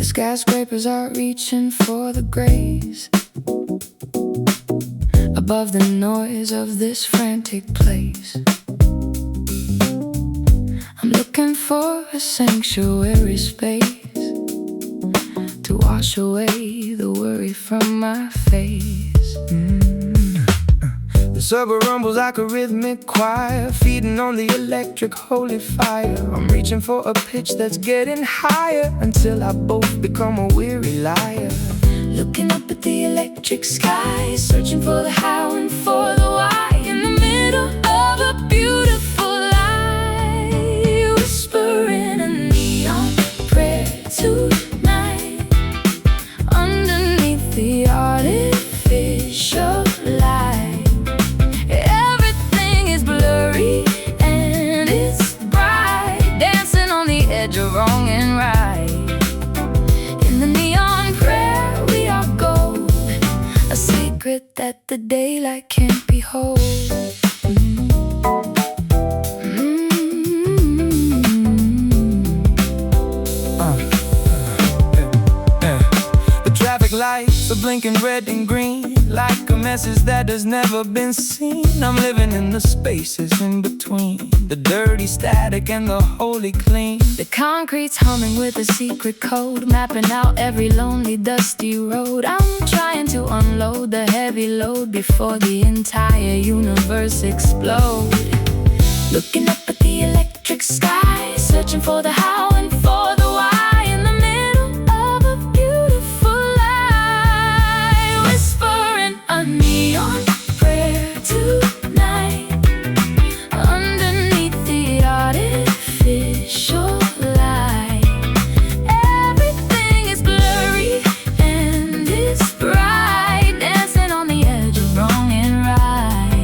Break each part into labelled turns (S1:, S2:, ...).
S1: Skyscrapers are reaching for the grace above the noise of this frantic place. I'm looking for a sanctuary space to wash away the worry from my face.
S2: The subway rumbles like a rhythmic choir, feeding on the electric holy fire. I'm reaching for a pitch that's getting higher until I both become a weary liar.
S1: Looking up at the electric sky, searching for the how and for the why. In the middle of a beautiful lie, whispering a neon prayer tonight, underneath the artificial light. Everything is blurry and it's bright, dancing on the edge of wrong and right. In the neon prayer we are gold, a secret that the daylight can't behold.
S2: The traffic lights are blinking red and green, like a message that has never been seen. I'm living in the spaces in between the dirty static and the holy clean.
S1: The concrete's humming with a secret code, mapping out every lonely dusty road. I'm trying to unload the heavy load before the entire universe explodes. Looking up at the electric sky, searching for the how and for the why. In the middle of a beautiful lie, whispering a neon prayer tonight, underneath the artificial light. Everything is blurry and it's bright, dancing on the edge of wrong and right.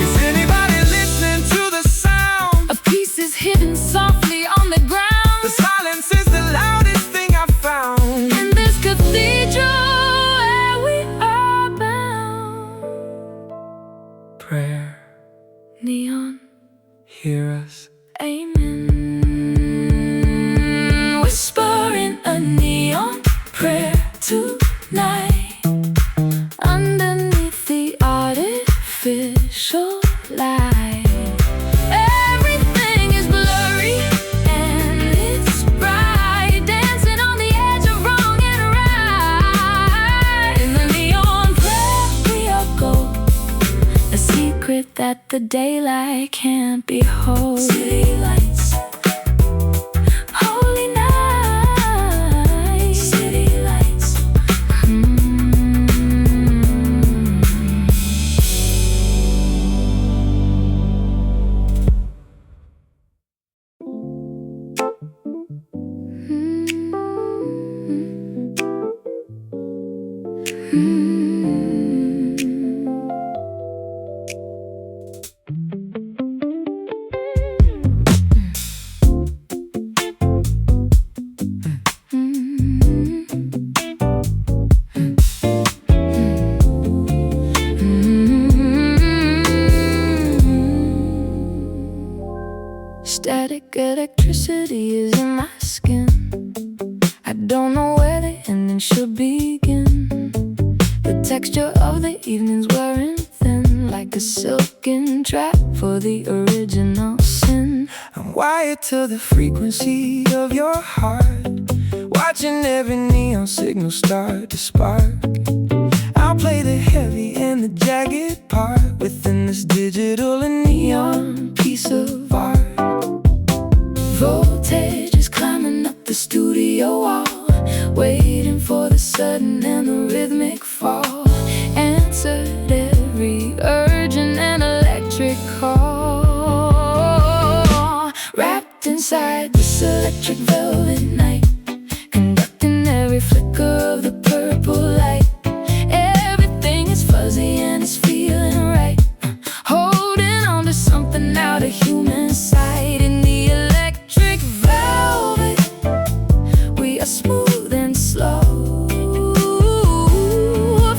S2: Is anybody listening to the sound?
S1: A piece is hidden softly on the ground.
S2: The silence is the loudest thing I've found.
S1: In this cathedral where we are bound.
S2: Prayer,
S1: Neon,
S2: hear us.
S1: amen. Whispering a neon prayer tonight, underneath the artificial light. Everything is blurry and it's bright, dancing on the edge of wrong and right. In the neon prayer we are gold, a secret that the daylight can't behold. City lights, holy night. City lights. Static electricity is in my skin. I don't know where the ending should begin. The texture of the evenings wearing thin, like a silken trap for the original sin.
S2: I'm wired to the frequency of your heart, watching every neon signal start to spark. I'll play the heavy and the jagged part within this digital and neon piece of art.
S1: Voltage is climbing up the studio wall, waiting for the sudden and the rhythmic fall. Answered every urgent and electric call. Wrapped inside this electric velvet night, conducting every flicker of the purple light. Everything is fuzzy and it's feeling right. Holding on to something out of human sight. In the electric velvet, we are smooth and slow,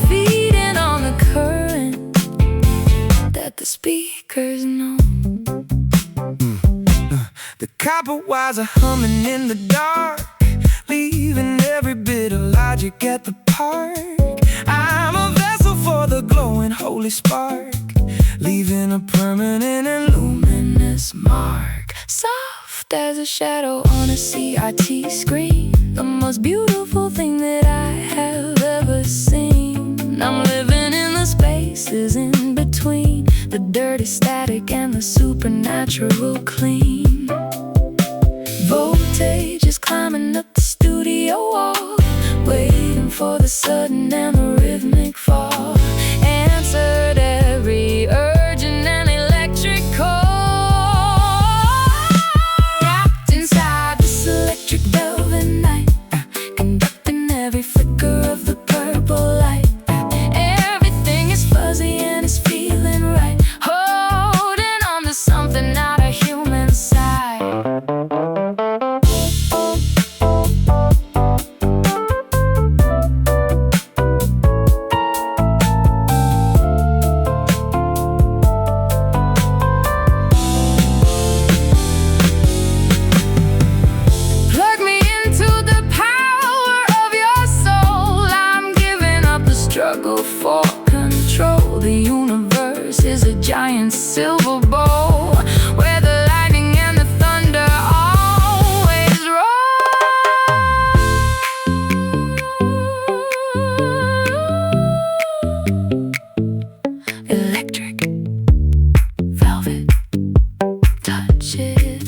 S1: feeding on the current that the speakers know.
S2: The copper wires are humming in the dark, leaving every bit of logic at the park. I'm a vessel for the glowing holy spark, leaving a permanent and luminous mark.
S1: Soft as a shadow on a CRT screen, the most beautiful thing that I have ever seen. I'm living in the spaces in between the dirty static and the supernatural clean. Voltage is climbing up the studio wall, waiting for the sudden and the rhythmic fall. Answered every urgent and electric call. Wrapped inside this electric velvet night, conducting every flicker of the purple light. Everything is fuzzy and it's feeling right. Holding on to something out of human sight. For control, the universe is a giant silver bowl where the lightning and the thunder always roll. Electric velvet, touch it,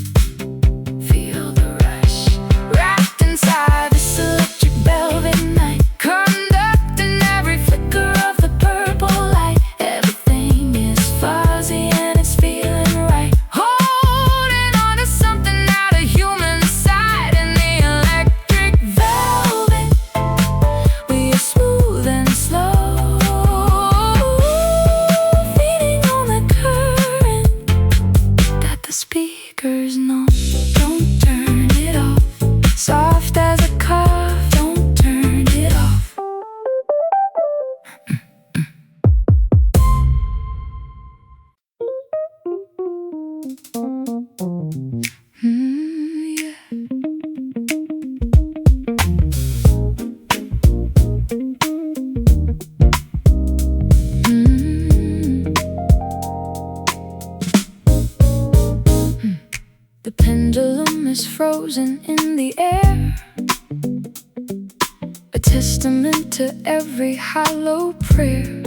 S1: feel the rush. Wrapped inside this electric velvet night, speakers know. Don't turn it off. Soft as a cough, don't turn it off. Yeah. The pendulum is frozen in the air, a testament to every hollow prayer.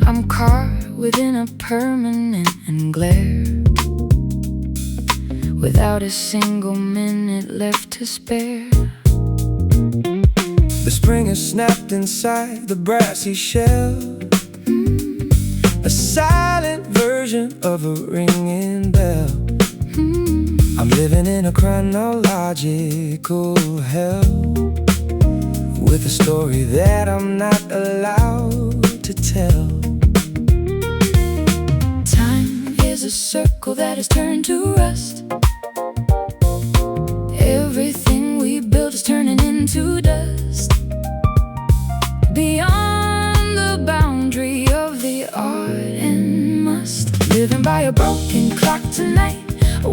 S1: I'm caught within a permanent glare, without a single minute left to spare.
S2: The spring is snapped inside the brassy shell, a silent version of a ringing bell. I'm living in a chronological hell, with a story that I'm not allowed to tell.
S1: Time is a circle that has turned to rust. Everything we built is turning into dust. Beyond the boundary of the art and must, living by a broken clock tonight,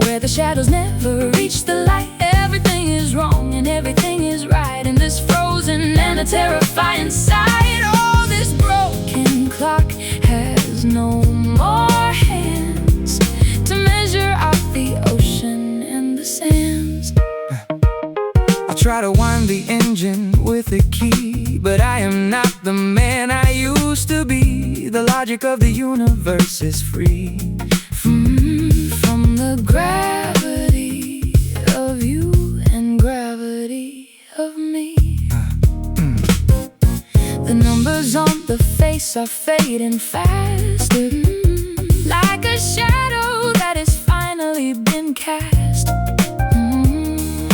S1: where the shadows never reach the light. Everything is wrong and everything is right in this frozen and a terrifying sight. Oh, this broken clock has no more hands to measure out the ocean and the sands.
S2: I try to wind the engine with a key, but I am not the man I used to be. The logic of the universe is free
S1: from the gravity moments are fading fast, like a shadow that has finally been cast.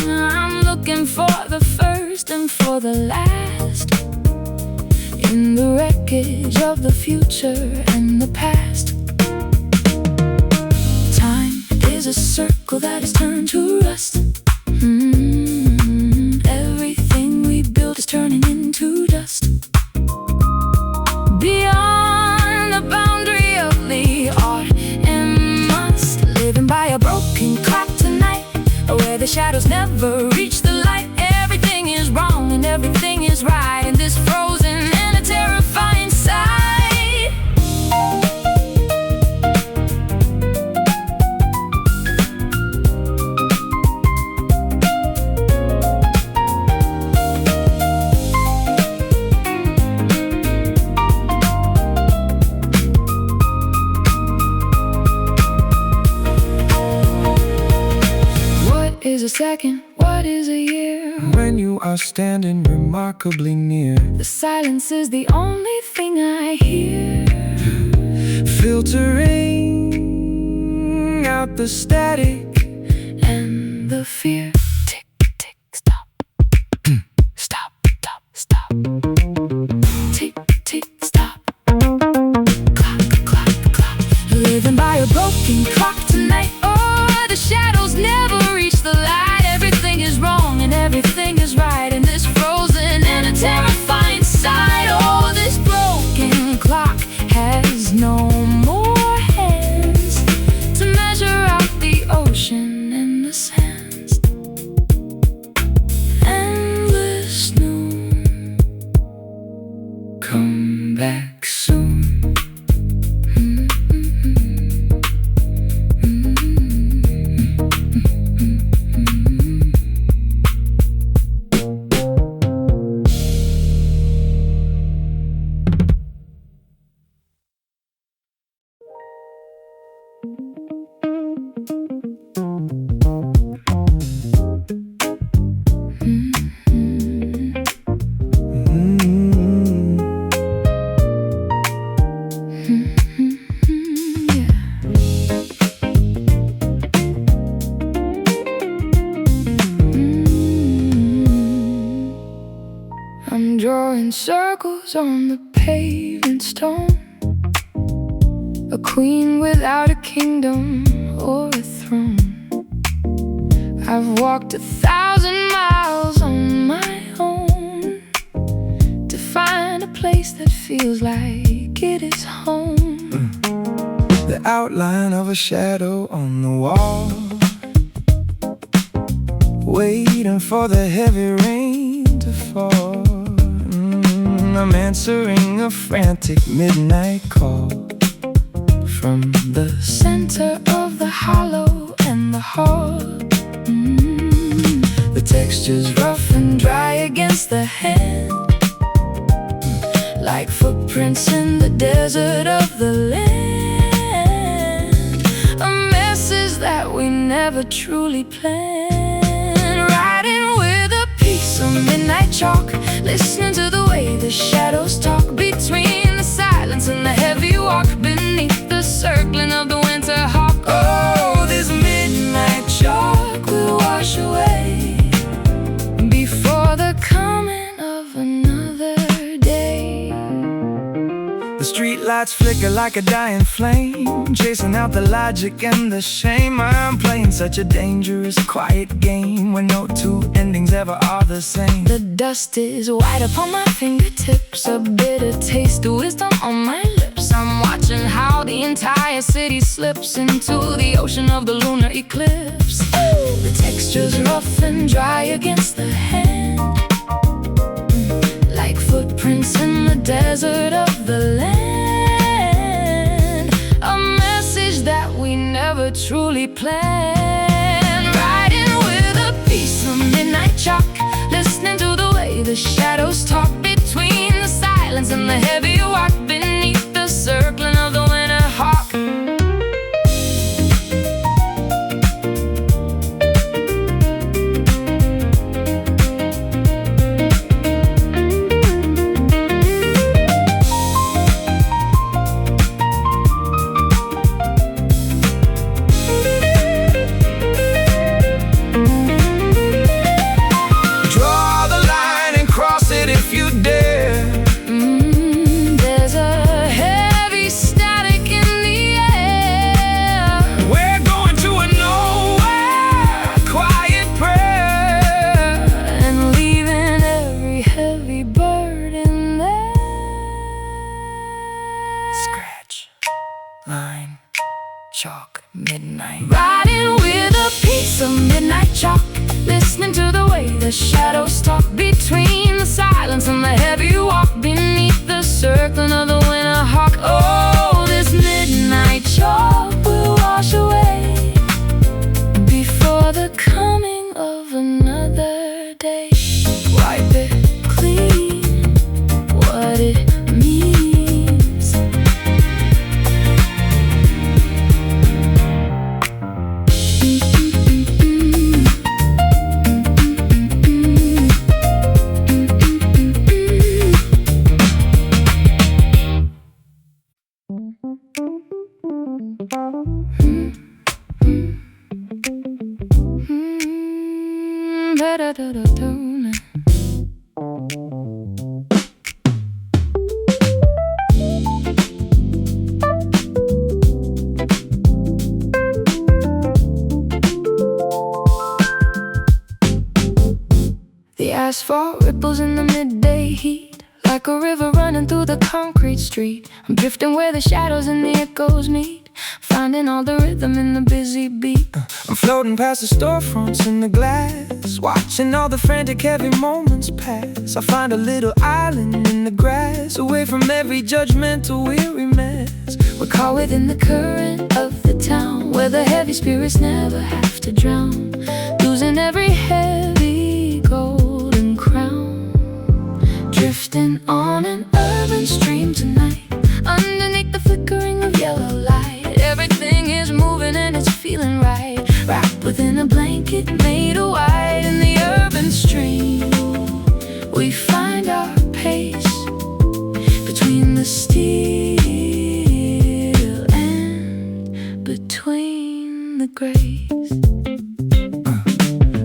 S1: I'm looking for the first and for the last, in the wreckage of the future and the past. Time is a circle that has turned to rust. Everything we built is turning into dust. Beyond the boundary of the art and must, living by a broken clock tonight, where the shadows never reach the light. Everything is wrong and everything is right in this frozen and a terrifying sight. What is a second? What is a year?
S2: When you are standing remarkably near,
S1: The silence is the only thing I hear,
S2: filtering out the static
S1: and the fear. Tick, tick, stop. Stop, stop, stop. Tick, tick, stop. Clock, clock, clock. Living by a broken clock tonight. Oh, the shadows never reach the light. Everything is wrong and everything is right in this frozen and a terrifying sight. Oh, this broken clock has no more hands to measure out the ocean and the sands. Endless noon, come back soon. I'm drawing circles on the pavement stone, a queen without a kingdom or a throne. I've walked 1,000 miles on my own to find a place that feels like it is home.
S2: the outline of a shadow on the wall, waiting for the heavy rain to fall. I'm answering a frantic midnight call from the
S1: Center of the hollow and the hall.
S2: the textures
S1: Rough and dry against the hand, like footprints in the desert of the land. A message that we never truly planned. Riding with a piece of midnight chalk, listening to the way the shadows talk, between the silence and the heavy walk, beneath the circling of the winter hawk. Oh, this midnight chalk will wash away before the coming of another day.
S2: The street lights flicker like a dying flame, chasing out the logic and the shame. I'm playing such a dangerous, quiet game where no two endings ever are the same.
S1: The dust is white upon my fingertips, a bitter taste of wisdom on my lips. I'm watching how the entire city slips into the ocean of the lunar eclipse. The texture's rough and dry against the hand, like footprints in the desert of the land. A message that we never truly planned. Riding with a piece of midnight chalk, listening to the way the shadows talk, between the silence and the heavy walk, beneath the circling of the winter hawk. the shadows talk between the silence and the heavy walk beneath the circling of the winter hawk. Oh, this midnight chalk will wash away before the coming of another day. Wipe it clean, what it means. The asphalt ripples in the midday heat, like a river running through the concrete street. I'm drifting where the shadows and the echoes meet, finding all the rhythm in the busy beat.
S2: I'm floating past the storefronts in the glass, watching all the frantic heavy moments pass. I find a little island in the grass, away from every judgmental weary mess.
S1: We're caught within the current of the town, where the heavy spirits never have to drown, losing every heavy golden crown. Drifting on an urban stream tonight, underneath the flickering of yellow light. Everything is moving and it's feeling right, wrapped within a blanket made of white. In the urban stream, we find our pace between the steel and between the grace.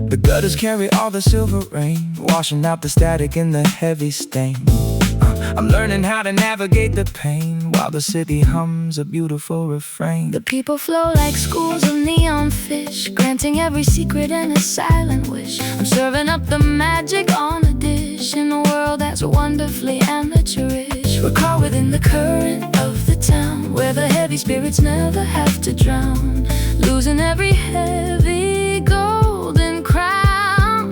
S2: The gutters carry all the silver rain, washing out the static in the heavy stain. I'm learning how to navigate the pain, while the city hums a beautiful refrain.
S1: The people flow like schools of neon fish, granting every secret and a silent wish. I'm serving up the magic on a dish, in a world that's wonderfully amateurish. We're caught within the current of the town, where the heavy spirits never have to drown, losing every heavy golden crown.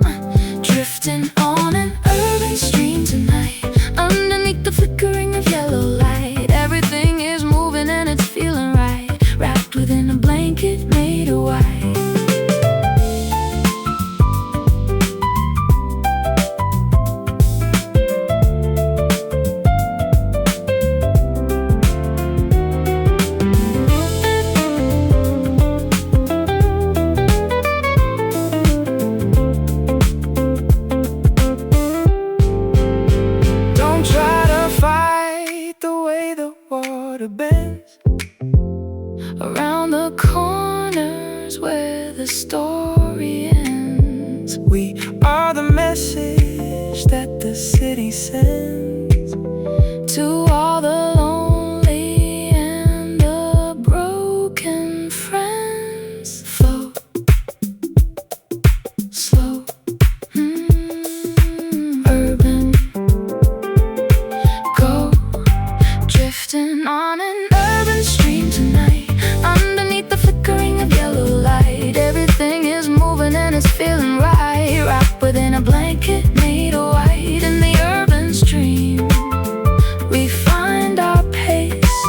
S1: Drifting on an urban stream tonight, underneath the flickering of yellow light. Everything is moving and it's feeling right, wrapped within a blanket made of white.
S2: Bends
S1: around the corners where the story ends.
S2: We are the message that the city sends
S1: to all the lonely and the broken friends. Flow slow, urban, go drifting on an urban stream tonight, underneath the flickering of yellow light. Everything is moving and it's feeling right, wrapped within a blanket made of white. In the urban stream, we find our pace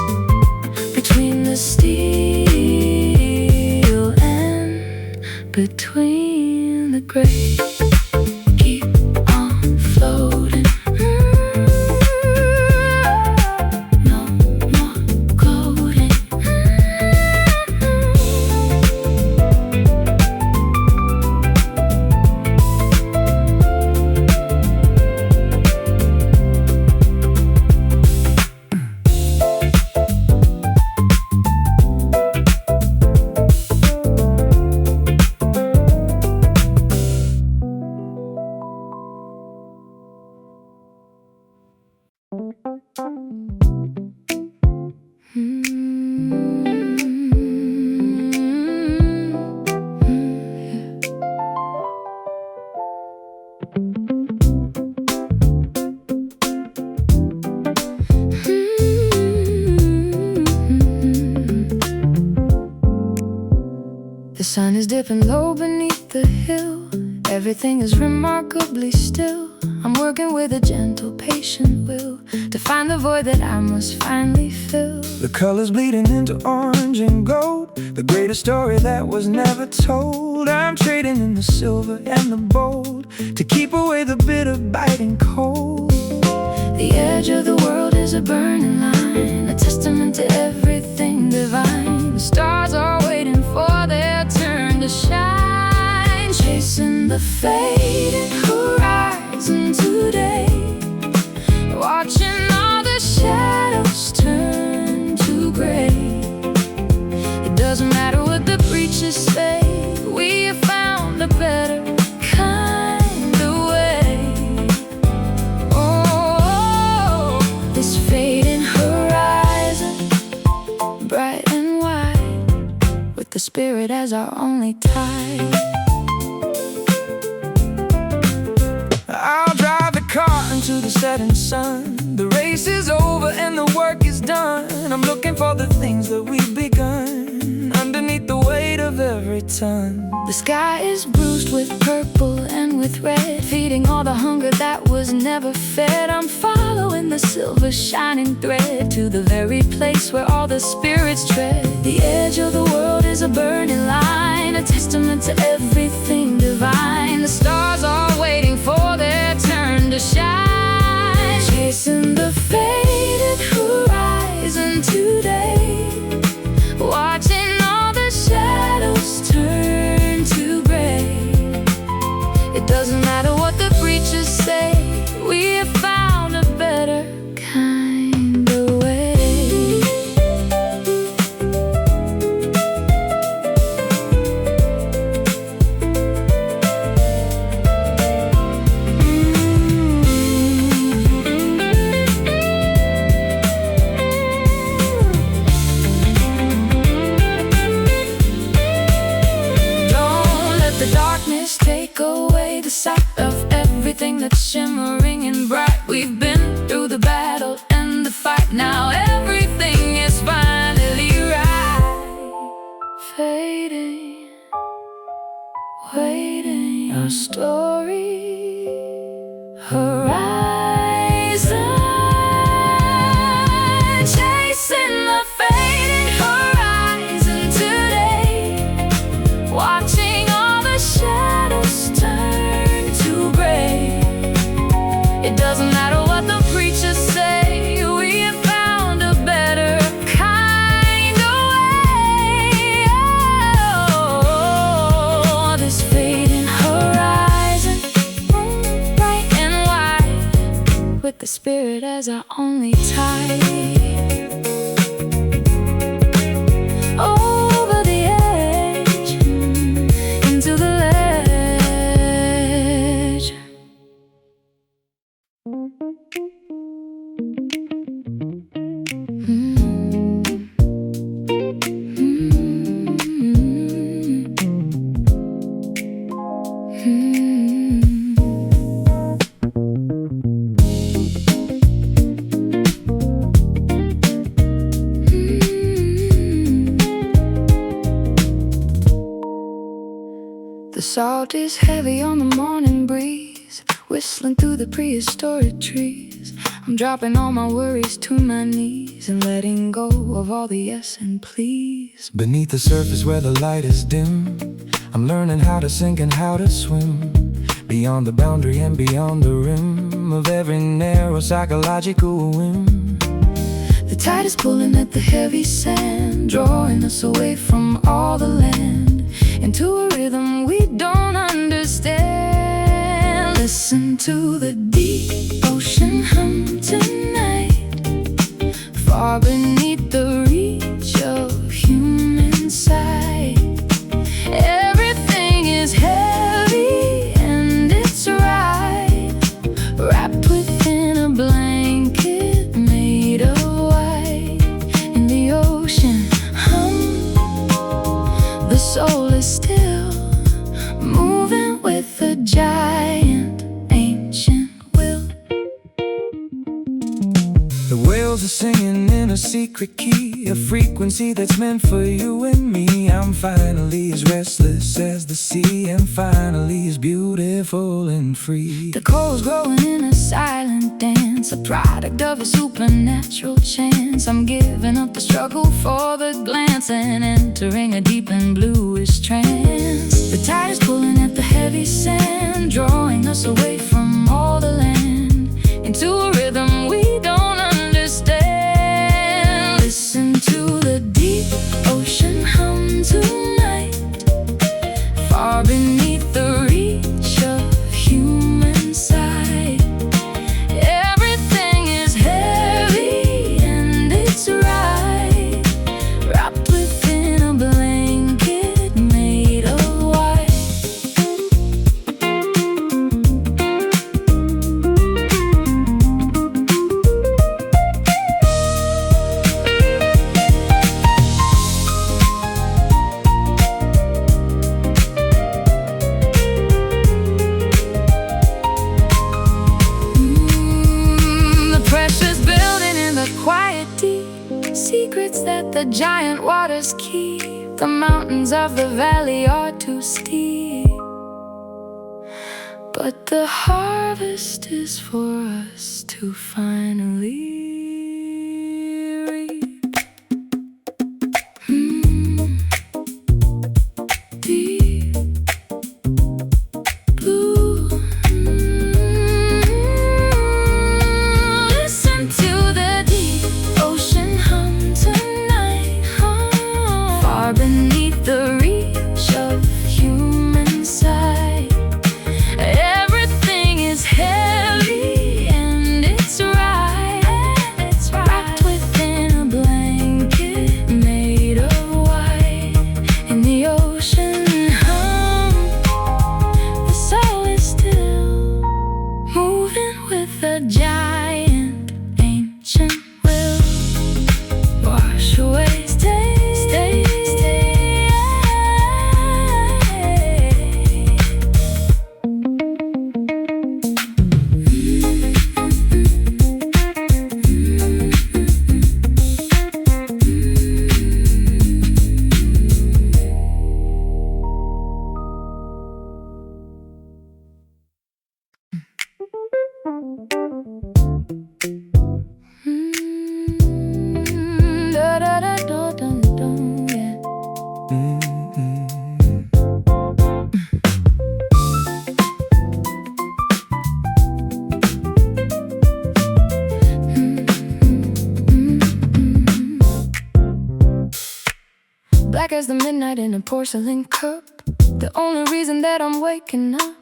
S1: between the steel and between the gray. Keep on floating. The sun is dipping low beneath the hill. Everything is remarkably still. I'm working with a gentle, patient will to find the void that I must finally fill.
S2: The colors bleeding into orange and gold, the greatest story that was never told. I'm trading in the silver and the bold to keep away the bitter, biting cold.
S1: The edge of the world is a burning line, a testament to everything divine. The stars are waiting for their turn to shine, chasing the fading horizon today, watching all the shadows turn to gray. It doesn't matter what the preachers say, we have found a better kind of way. Oh, this fading horizon, bright and wide, with the spirit as our only tide.
S2: I'll drive the car into the setting sun. The race is over and the work is done. I'm looking for the things that we've begun underneath the weight of every ton.
S1: The sky is bruised with purple and with red, feeding all the hunger that was never fed. I'm following the silver shining thread to the very place where all the spirits tread. The edge of the world is a burning line, a testament to everything divine. The stars are waiting for their turn to shine, chasing the faded horizon today, watching all the shadows turn to gray. It doesn't matter what the preachers say, we have found a better kind of way. Take away the sight of everything that's shimmering and bright. We've been through the battle and the fight, now everything is finally right. Fading, waiting, our story, horizon, chasing the fading horizon today, watching all the shadows turn to gray. It doesn't matter what the preachers say, we have found a better kind of way. Oh, this fading horizon, bright and wide, with the spirit as our only tide. Over the edge, into the ledge. The salt is heavy on the morning breeze, whistling through the prehistoric trees. I'm dropping all my worries to my knees and letting go of all the yes and please.
S2: Beneath the surface where the light is dim, I'm learning how to sink and how to swim, beyond the boundary and beyond the rim of every narrow psychological whim.
S1: The tide is pulling at the heavy sand, drawing us away from all the land, into a rhythm we don't understand. Listen to the deep ocean hum tonight, far beneath the reach of human sight. Everything is heavy and it's right, wrapped within a blanket made of white. In the ocean hum, the soul is still moving with a giant ancient will.
S2: The whales are singing in a a secret key, a frequency that's meant for you and me. I'm finally as restless as the sea, and finally as beautiful and free.
S1: The coral's growing in a silent dance, a product of a supernatural chance. I'm giving up the struggle for the glance and entering a deep and bluish trance. The tide is pulling at the heavy sand, drawing us away from all the land, into a rhythm we don't understand. Listen to the deep ocean hum tonight, far beneath the reach of human sight. Everything is heavy and it's right, wrapped within a blanket made of white. Quiet deep, secrets that the giant waters keep. The mountains of the valley are too steep, but the harvest is for us to finally reap. Deep blue. Listen to the ocean hum tonight, far beneath the reach of human sight. Everything is heavy and it's right, wrapped within a blanket made of white. In the ocean hum, the soul is still moving with a giant ancient will. Wash away, stay, stay, stay. Da da da da da da, yeah. Black as the midnight in a porcelain cup, the only reason that I'm waking up.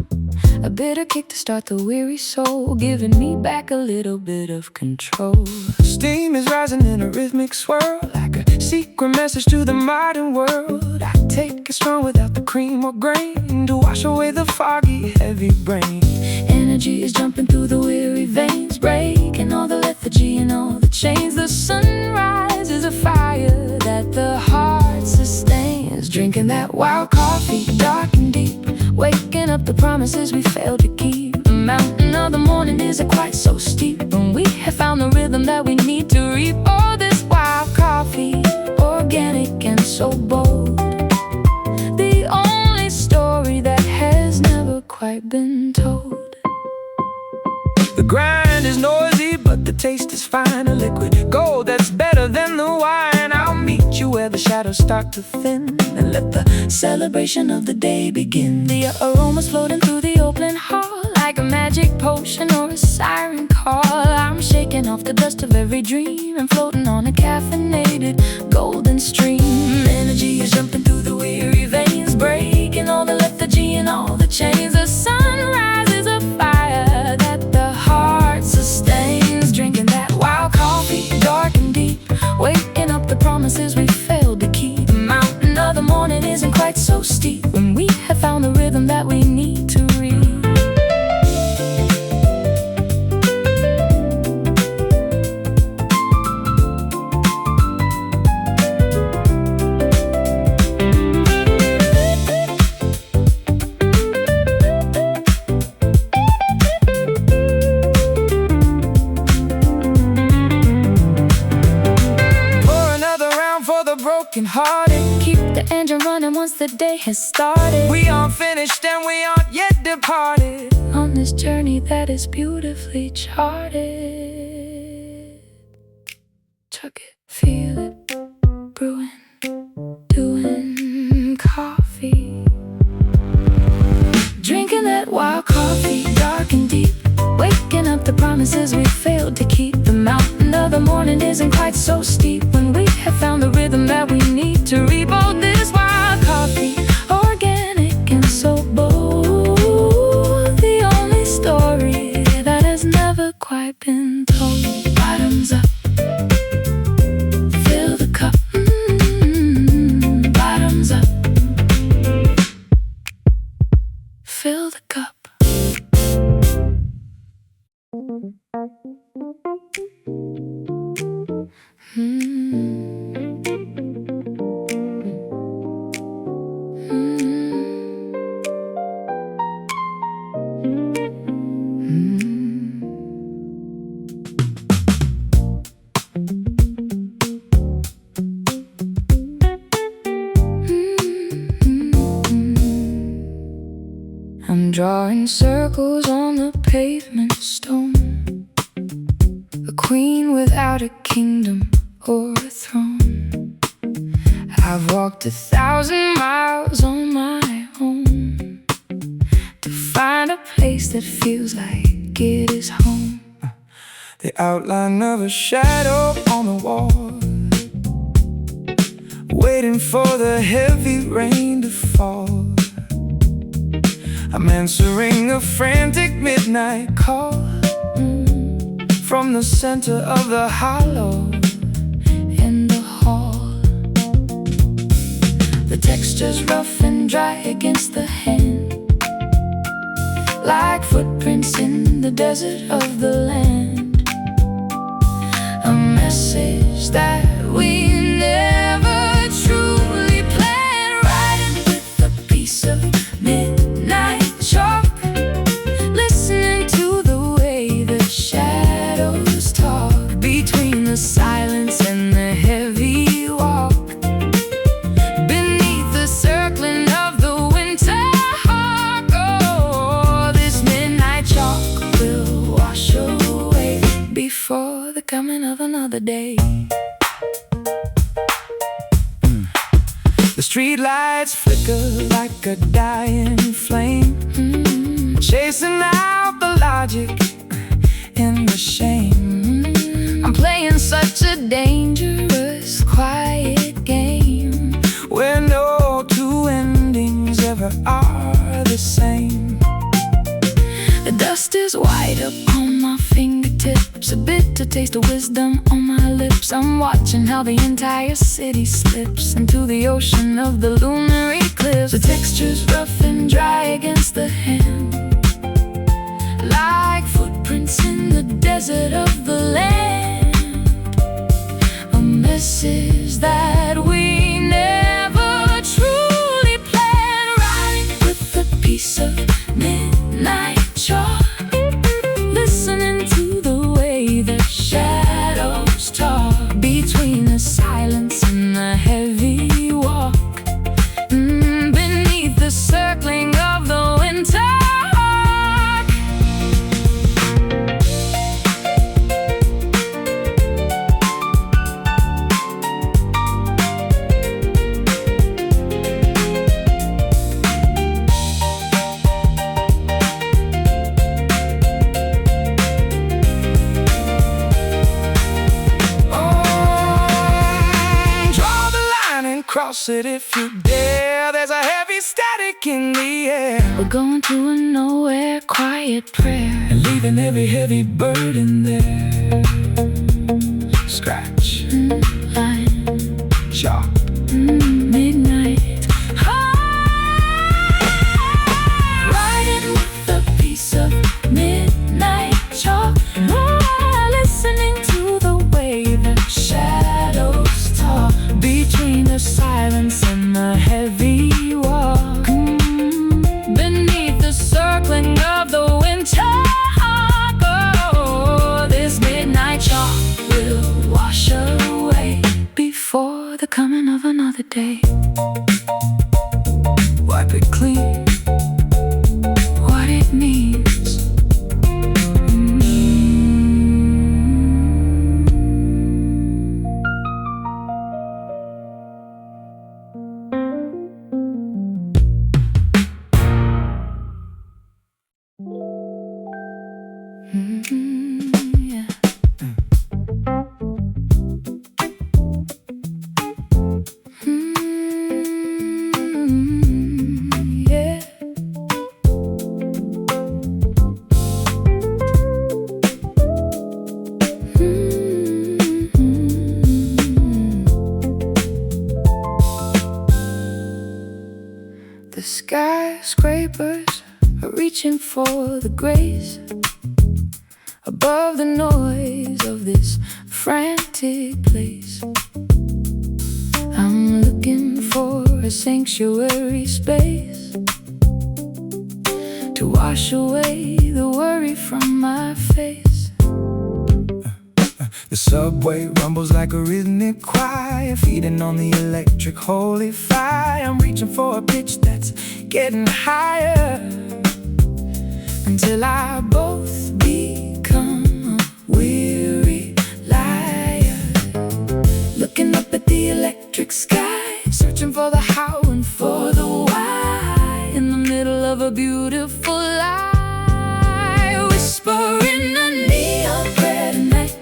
S1: A bitter kick to start the weary soul, giving me back a little bit of control.
S2: Steam is rising in a rhythmic swirl, like a secret message to the modern world. I take it strong without the cream or grain, to wash away the foggy, heavy brain.
S1: Energy is jumping through the weary veins, breaking all the lethargy and all the chains. The sunrise is a fire that the heart sustains, drinking that wild coffee, dark and deep, waking up the promises we failed to keep. The mountain of the morning isn't quite so steep, and we have found the rhythm that we need to reap. Oh, this wild coffee, organic and so bold, the only story that has never quite been told.
S2: The grind is noisy, but the taste is fine. A liquid gold that's better than the wine. I'll meet you where the shadows start to thin, and let the celebration of the day begin. The aromas floating through the open hall, like a magic potion or a siren call. I'm shaking off the dust of every dream and floating on a caffeinated golden stream. Energy is jumping through the weary veins, breaking all the lethargy and all the chains. The sunrise is a fire that the heart sustains, drinking that wild coffee, dark and deep, waking up the promises we failed to keep. The mountain of the morning isn't quite so steep, when we have found the rhythm that we need to reach.
S1: the day has started.
S2: We aren't finished and we aren't yet departed
S1: on this journey that is beautifully charted. Chuck it, feel it, brewing, doing coffee. Drinking that wild coffee, dark and deep. Waking up the promises we failed to keep. The mountain of the morning isn't quite so steep when we have found the rhythm that we need to rebuild this wild coffee. Organic and so bold, the only story that has never quite been told. Bottoms up, fill the cup. Bottoms up, fill the cup. I'm drawing circles on the pavement stone, a queen without a kingdom or a throne. I've walked 1,000 miles on my own to find a place that feels like it is home.
S2: The outline of a shadow on the wall, waiting for the heavy rain to fall. I'm answering a frantic midnight call from the center of the hollow
S1: in the hall. The texture's rough and dry against the hand, like footprints in the desert of the land. A message that we never truly planned, writing with a piece of midnight chalk, listening to the way the shadows talk between the silence and the heavy walk, beneath the circling of the winter hawk. Oh, this midnight chalk will wash away before the coming of another day.
S2: The street lights flicker like a dying flame, chasing out the logic and the shame.
S1: I'm playing such a dangerous, quiet game
S2: where no two endings ever are the same.
S1: The dust is white upon my fingertips, a bitter taste of wisdom on my lips. I'm watching how the entire city slips into the ocean of the lunar eclipse. The texture's rough and dry against the hand, like footprints in the desert of the land. A message that we never truly planned, writing with a piece of midnight chalk, listening to the way the shadows talk between the silence and the heavy walk, beneath the circling of the winter hawk.
S2: Cross it if you dare, there's a heavy static in the air.
S1: We're going to a nowhere quiet prayer,
S2: and leaving every heavy burden there. Scratch,
S1: line,
S2: chalk,
S1: midnight, writing with a piece of midnight chalk, listening to the way the shadows talk between the silence and the heavy walk, beneath the circling of the winter hawk. Oh, this midnight chalk will wash Yeah. Yeah. The skyscrapers are reaching for the grace above the noise of this frantic place. I'm looking for a sanctuary space to wash away the worry from my face.
S2: The subway rumbles like a rhythmic choir, feeding on the electric holy fire. I'm reaching for a pitch that's getting higher until I both become a weary liar.
S1: Looking up at the electric sky, searching for the how and for the why, in the middle of a beautiful lie. Whispering a neon prayer tonight,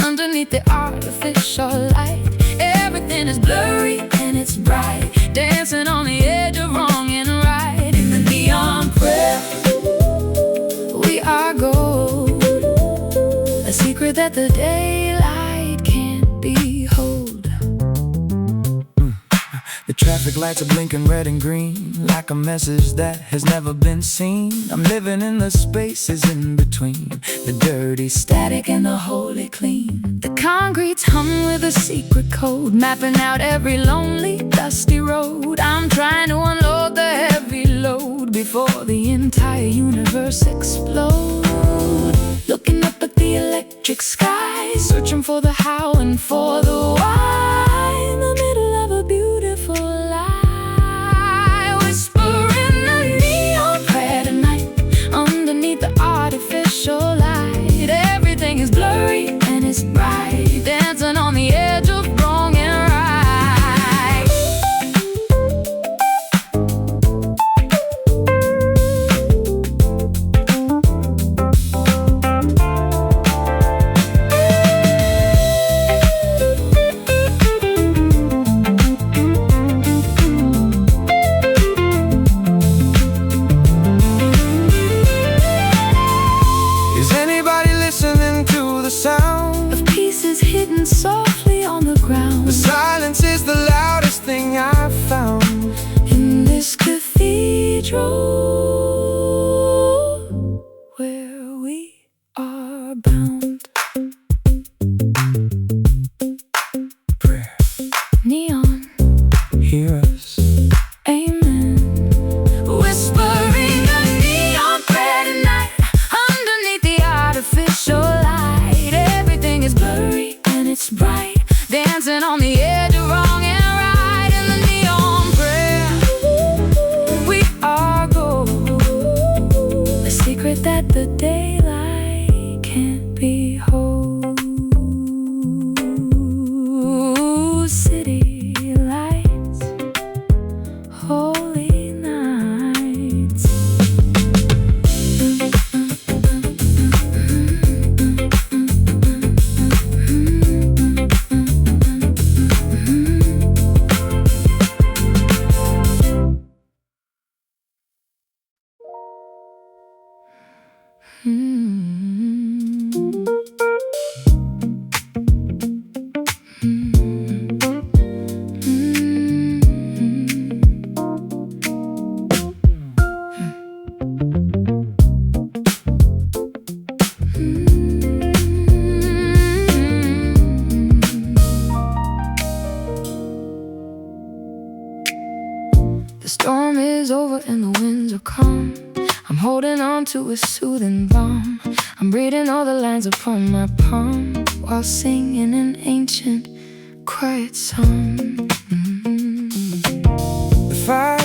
S1: underneath the artificial light. Everything is blurry and it's bright, dancing on the edge of wrong and right. In the neon prayer, we are gold, a secret that the daylight can't behold.
S2: The traffic lights are blinking red and green, like a message that has never been seen. I'm living in the spaces in between the dirty static and the holy clean.
S1: The concrete's hung with a secret code, mapping out every lonely, dusty road. I'm trying to unload the heavy load before the entire universe explodes. Looking up at the electric sky, searching for the how and for the why, in the middle of a beautiful lie. Whispering a neon prayer tonight, underneath the artificial light. Everything is blurry and it's bright, dancing on the edge of wrong and right.
S2: Is anybody listening to the sound
S1: Of pieces hidden softly on the ground.
S2: The silence is the loudest thing I've found.
S1: In this cathedral where we are bound.
S2: Prayer,
S1: Neon,
S2: hear us.
S1: amen. Whispering a neon prayer tonight, underneath the artificial light. Everything is blurry and it's bright, dancing on the edge of wrong and right. In the neon prayer, we are gold, a secret that the daylight can't behold. City lights, holy nights. The storm is over and the winds are calm. I'm holding on to a soothing balm. I'm reading all the lines upon my palm while singing an ancient, quiet song.
S2: The fire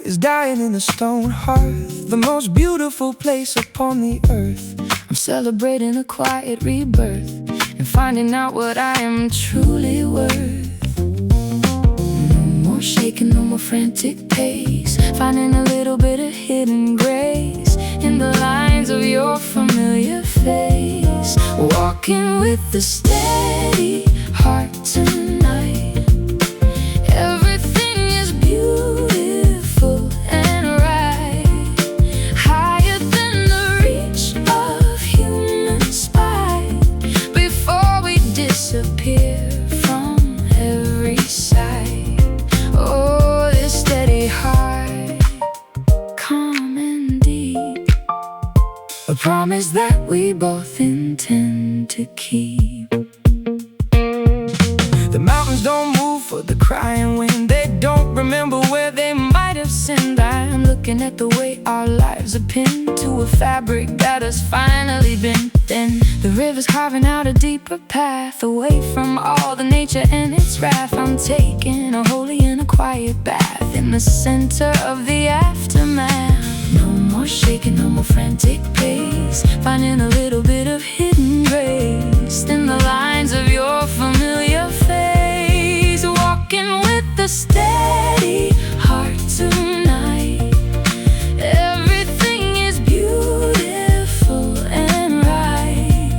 S2: is dying in the stone hearth, the most beautiful place upon the earth.
S1: I'm celebrating a quiet rebirth and finding out what I am truly worth. No more shaking, no more frantic pace, finding a little bit of hidden grace in the lines of your familiar face. face. Walking with a steady heart tonight. Everything is beautiful and right, higher than the reach of human sight. Before we disappear from every sight. Oh, this steady heart, calm and deep, a promise that we both intend to keep.
S2: The mountains don't move for the crying wind. They don't remember where they might have sinned.
S1: I'm looking at the way our lives are pinned to a fabric that has finally been thin. The river's carving out a deeper path away from all the nature and its wrath. I'm taking a holy and a quiet bath in the center of the aftermath. No more shaking, no more frantic pace, finding a little bit of hidden grace in the lines of your familiar face. Walking with a steady heart tonight. Everything is beautiful and right,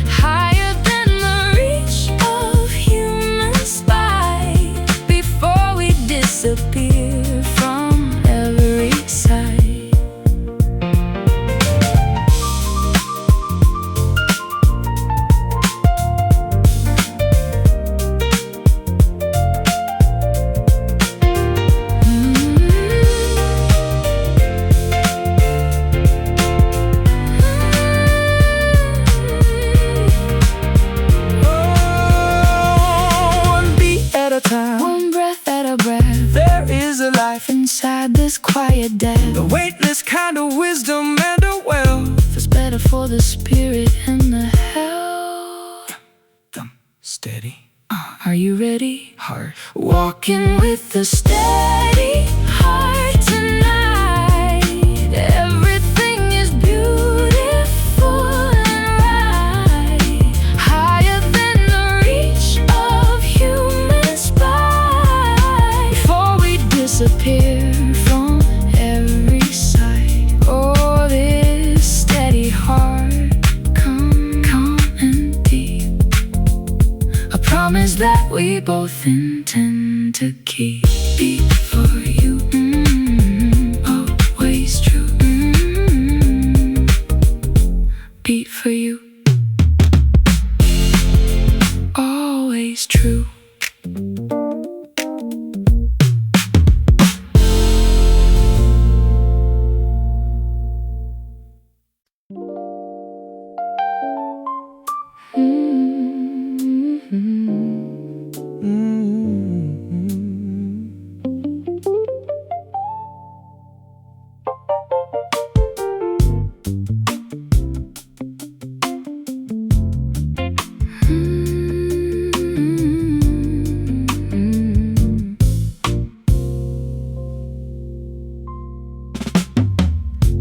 S1: higher than the reach of human sight. Before we disappear from every sight. One breath at a breath,
S2: There is a life
S1: inside this quiet depth.
S2: the weightless kind of wisdom and a wealth.
S1: It's better for the spirit and the health.
S2: Steady
S1: Are you ready?
S2: heart.
S1: Walking with a steady heart tonight. Everything is beautiful and right, higher than the reach of human sight. Before we disappear from every sight. Oh, this steady heart, calm and deep, a promise that we both intend to keep. Beat for you, always true. Beat for you, always true.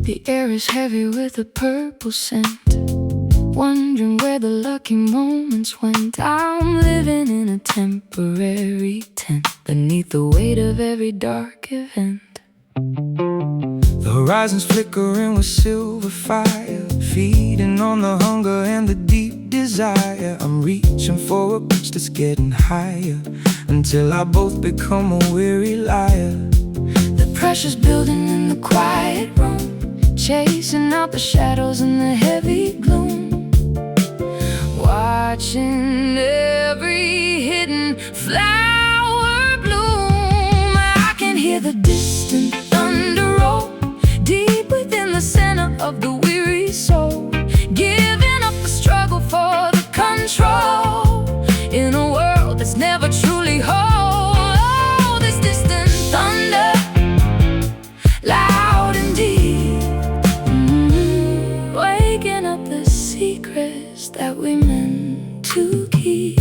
S1: The air is heavy with a purple scent, wondering where the lucky moments went. I'm living in a temporary tent beneath the weight of every dark event.
S2: The horizon's flickering with silver fire, feeding on the hunger and the deep desire. I'm reaching for a pitch that's getting higher, until I both become a weary liar.
S1: The pressure's building in the quiet room, chasing out the shadows in the heavy gloom. Watching every hidden flower bloom. I can hear the distant thunder roll, deep within the center of the weary soul. Giving up the struggle for the control, in a world that's never truly whole. Oh, this distant thunder, loud and deep, waking up the secrets that we meant to keep.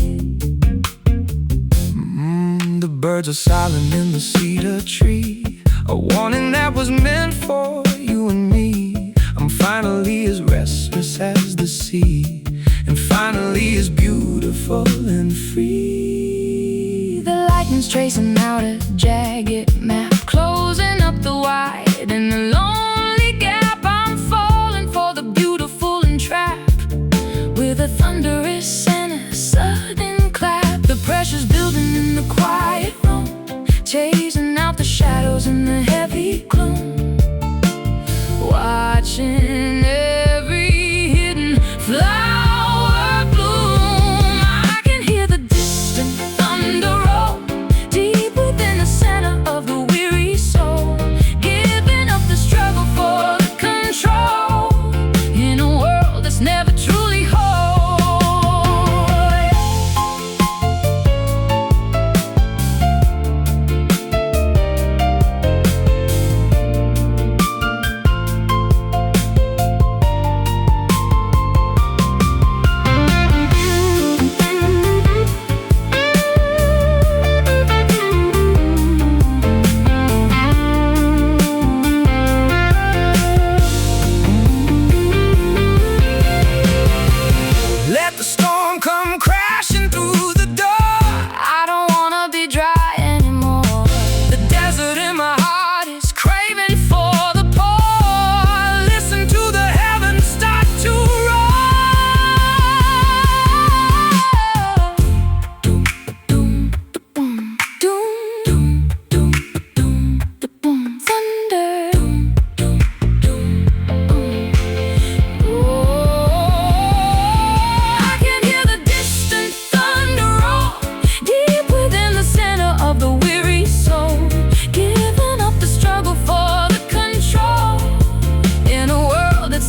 S2: The birds are silent in the cedar tree, a warning that was meant for you and me. I'm finally as restless as the sea, and finally as beautiful and free.
S1: The lightning's tracing out a jagged map, closing up the wide and the lonely gap. I'm falling for the beautiful and trapped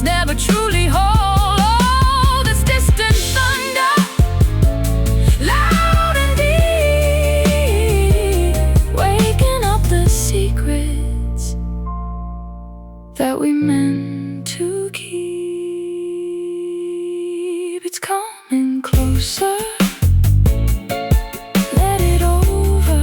S1: never truly whole. Oh, this distant thunder, loud and deep, waking up the secrets that we meant to keep. It's coming closer. Let it over.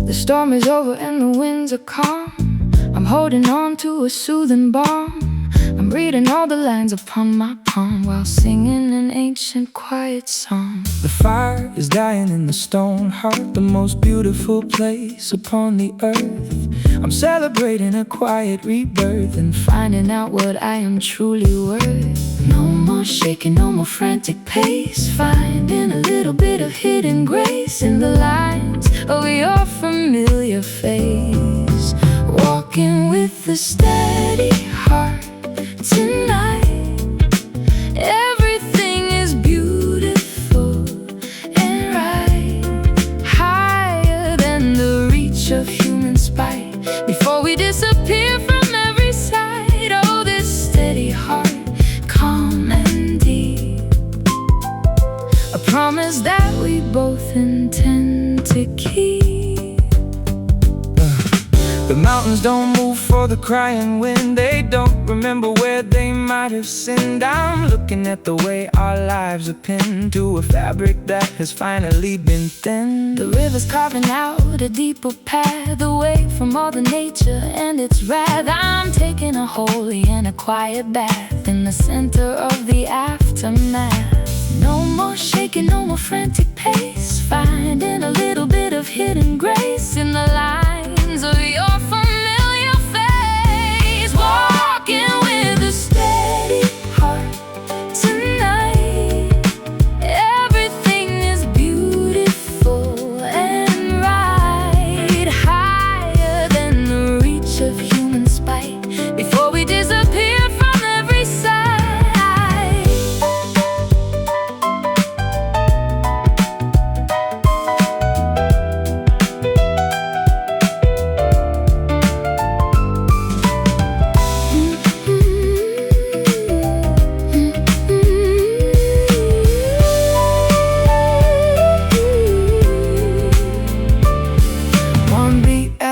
S1: The storm is over and the winds are calm. I'm holding on to a soothing balm. I'm reading all the lines upon my palm while singing an ancient quiet song.
S2: The fire is dying in the stone heart, the most beautiful place upon the earth. I'm celebrating a quiet rebirth and
S1: Finding out what I am truly worth. No more shaking, no more frantic pace. Finding a little bit of hidden grace in the lines of your familiar face. Walking with a steady heart tonight. Everything is beautiful and right, higher than the reach of human spite. Before we disappear from every side, oh, this steady heart, calm and deep, a promise that we both intend to keep.
S2: the mountains don't move for the crying wind. They don't remember where they might have sinned. I'm looking at the way our lives are pinned to a fabric that has finally been thinned.
S1: The river's carving out a deeper path away from all the nature and its wrath. I'm taking a holy and a quiet bath in the center of the aftermath. No more shaking, no more frantic pace. Finding a little bit of hidden grace in the lines of your familiar face. Walking with a steady heart tonight. Everything is beautiful and right, higher than the reach of human spite. Before we disappear from every side.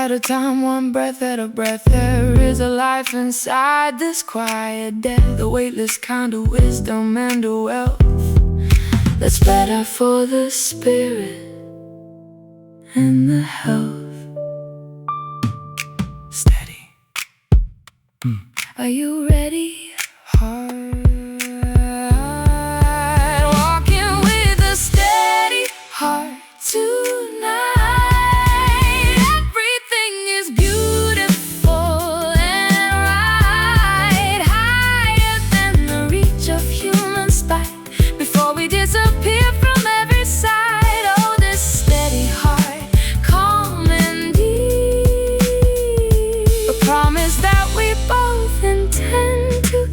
S1: At a time, one breath at a breath, there is a life inside this quiet death, the weightless kind of wisdom and a wealth that's better for the spirit and the health.
S2: Steady.
S1: Are you ready? Heart. Walking with a steady heart tonight. Promise that we both intend to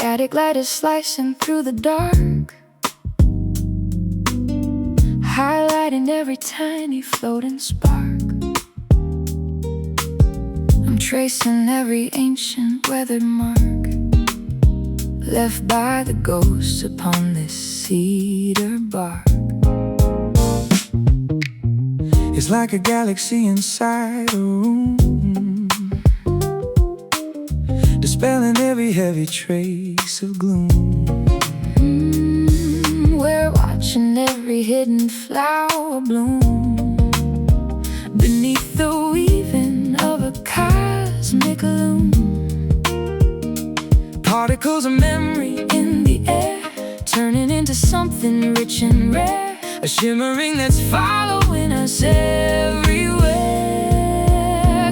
S1: Static light is slicing through the dark, highlighting every tiny floating spark. I'm tracing every ancient weathered mark left by the ghosts upon this cedar bark.
S2: It's like a galaxy inside a room, dispelling every heavy trace of gloom.
S1: We're watching every hidden flower bloom beneath the weaving of a cosmic loom.
S2: Particles of memory
S1: In the air, turning into something rich and rare,
S2: a shimmering that's
S1: following us everywhere.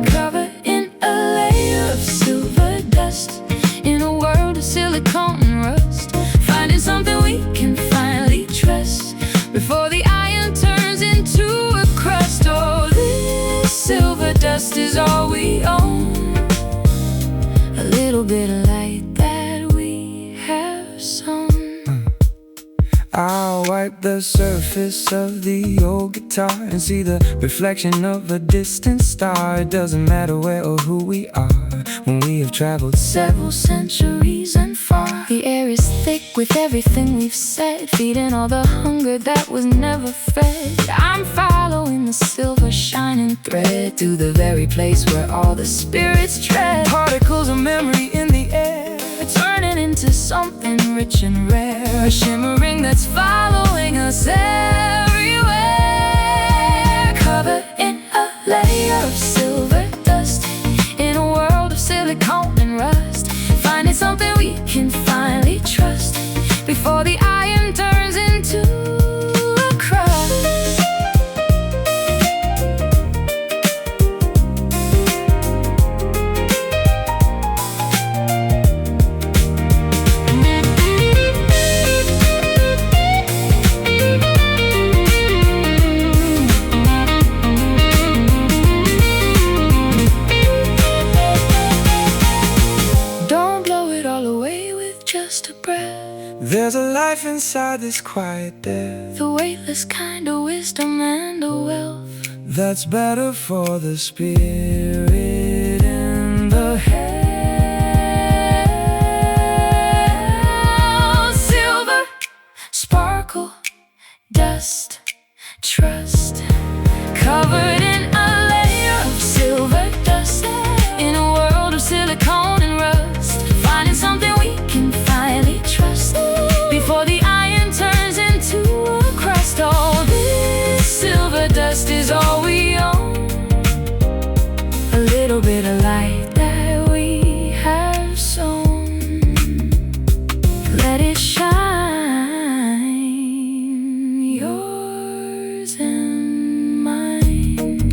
S1: Covered in a layer of silver dust, in a world of silicone and rust, finding something we can finally trust before the iron turns into a crust. Oh, this silver dust is all we own, a little bit of light that we have sown.
S2: I'll wipe the surface of the old guitar and see the reflection of a distant star. It doesn't matter where or who we are when we have traveled
S1: Several centuries and far. The air is thick with everything we've said, feeding all the hunger that was never fed. I'm following the silver shining thread to the very place where all the spirits tread.
S2: Particles of memory in the air,
S1: Turning into something rich and rare, a shimmering that's following us everywhere. Covered in a layer of silver dust, in a world of silicone and rust, finding something we can finally trust before the iron turns into a crust. Just a breath,
S2: there's a life inside this quiet death
S1: the weightless kind of wisdom and a wealth
S2: that's better for the spirit and the head.
S1: Silver, sparkle, dust, trust, covered in a layer of silver dust, in a world of silicone and rust, finding something we can finally trust before the iron turns into a crust. Oh, this silver dust is all we own, a little bit of light that we have sown. Let it shine, yours and mine.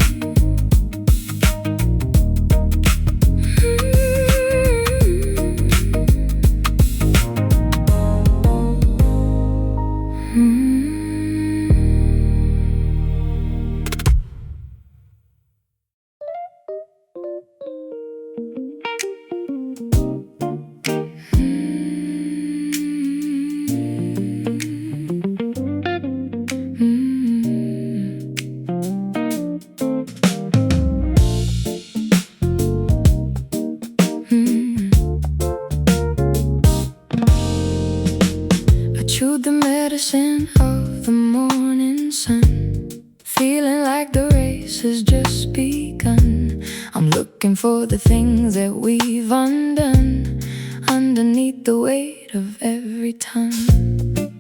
S1: Chewed the medicine of the morning sun, feeling like the race has just begun. I'm looking for the things that we've undone underneath the weight of every ton.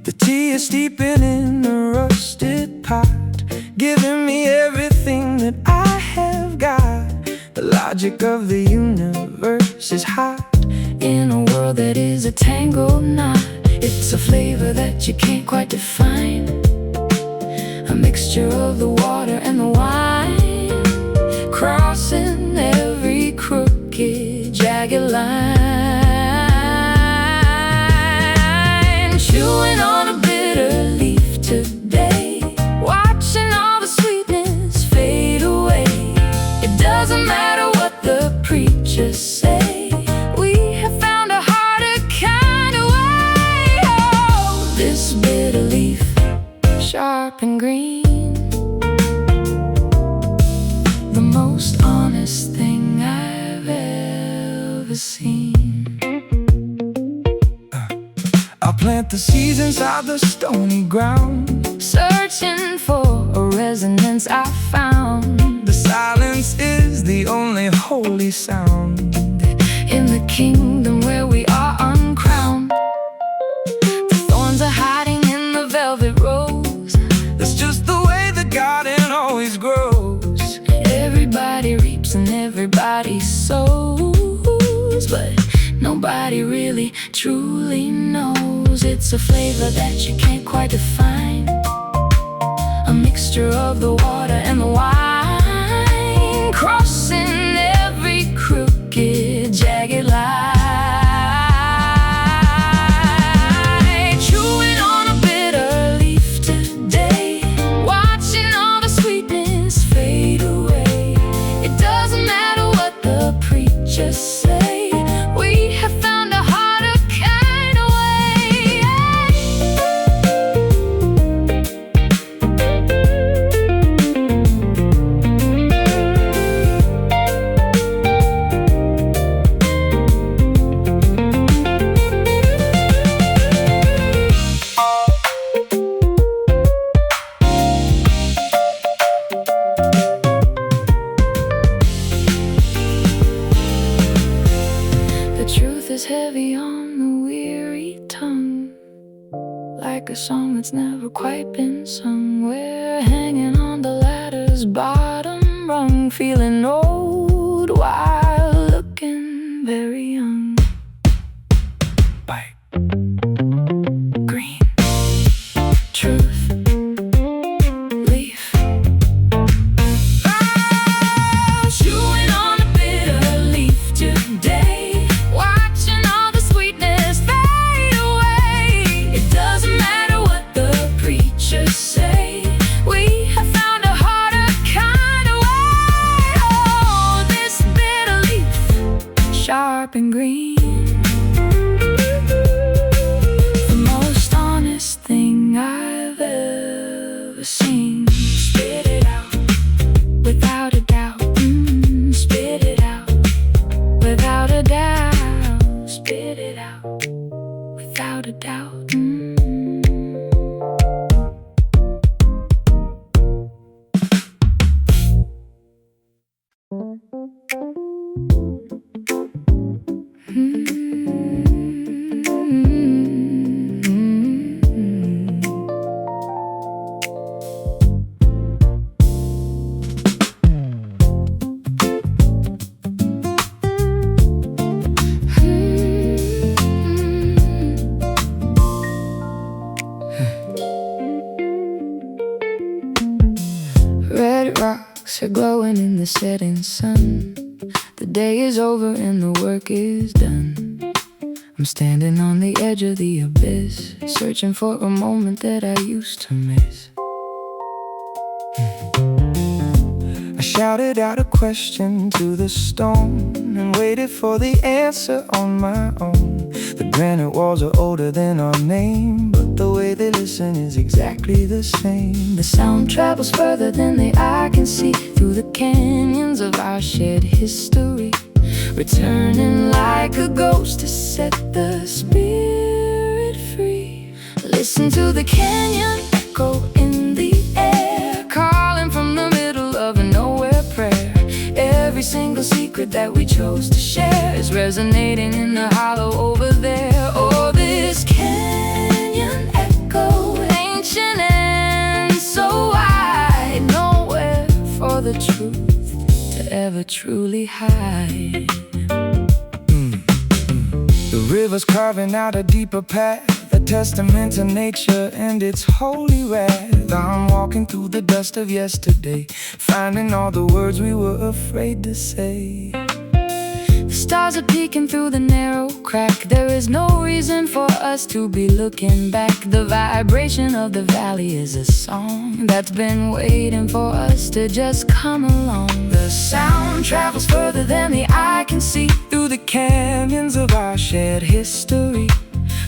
S2: The tea is steeping in a rusted pot, giving me everything that I have got. The logic of the universe is hot
S1: In a world that is a tangled knot, it's a flavor that you can't quite define, a mixture of the water and the wine, crossing every crooked, jagged line. Chewing on a bitter leaf today, watching all the sweetness fade away. It doesn't matter what the preachers say, we have found a harder kind of
S2: plant the seeds inside the stony ground,
S1: searching for a resonance I found.
S2: The silence is the only holy sound
S1: In the kingdom where we are uncrowned, the thorns are hiding in the velvet rose.
S2: That's just the way the garden always grows.
S1: Everybody reaps and everybody sows, but nobody really truly knows. It's a flavor that you can't quite define, a mixture of the water and the wine, crossing every crooked, jagged line. Chewing on a bitter leaf today, watching all the sweetness fade away. It doesn't matter what the preachers say, we have found a harder kind of The truth is heavy on the weary tongue, like a song that's never quite been sung. We're hanging on the ladder's bottom rung, feeling old while looking very young.
S2: Bite.
S1: Green truth leaf. Chewing on a bitter leaf today, watching all the sweetness fade away. It doesn't matter what the preachers say, we have found a harder kind of way. Oh, this bitter leaf, sharp and green, the most honest thing I've ever seen. Spit it out without a doubt. Spit it out without a doubt. Spit it out without a doubt. Red rocks are glowing in the setting sun. The day is over and the work is done. I'm standing on the edge of the abyss, searching for a moment that I used to miss.
S2: I shouted out a question to the stone and waited for the answer on my own. The granite walls are older than our name, but the way they listen is exactly the same.
S1: The sound travels further than the eye can see, through the canyons of our shared history, returning like a ghost to set the spirit free. Listen to the canyon echo in the air, calling from the middle of a nowhere prayer. Every single secret that we chose to share is resonating in the hollow over there. Oh, this canyon echo, ancient and so wide, nowhere for the truth to ever truly hide.
S2: The river's carving out a deeper path, a testament to nature and its holy wrath. I'm walking through the dust of yesterday, finding all the words we were afraid to say.
S1: The stars are peeking through the narrow crack. There is no reason for us to be looking back. The vibration of the valley is a song that's been waiting for us to just come along. The sound travels further than the eye can see,
S2: Through the canyons of our shared history,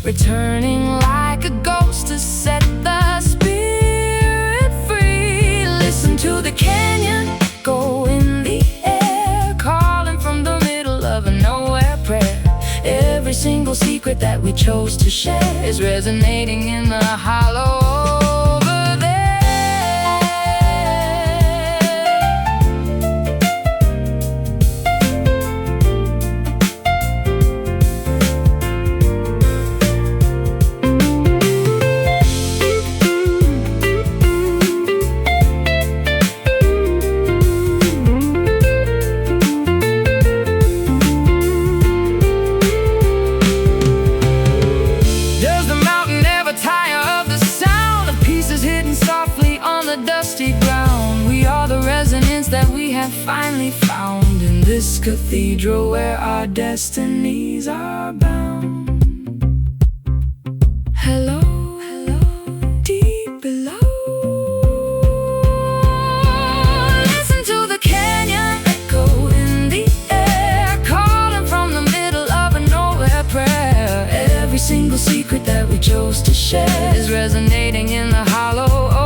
S1: returning like a ghost to set the spirit free. Listen to the canyon echo in the air, calling from the middle of a nowhere prayer. Every single secret secret that we chose to share is resonating in the hollow over there. That we have finally found in this cathedral where our destinies are bound. Hello, hello, deep below. Listen to the canyon echo in the air, calling from the middle of a nowhere prayer. Every single secret that we chose to share is resonating in the hollow.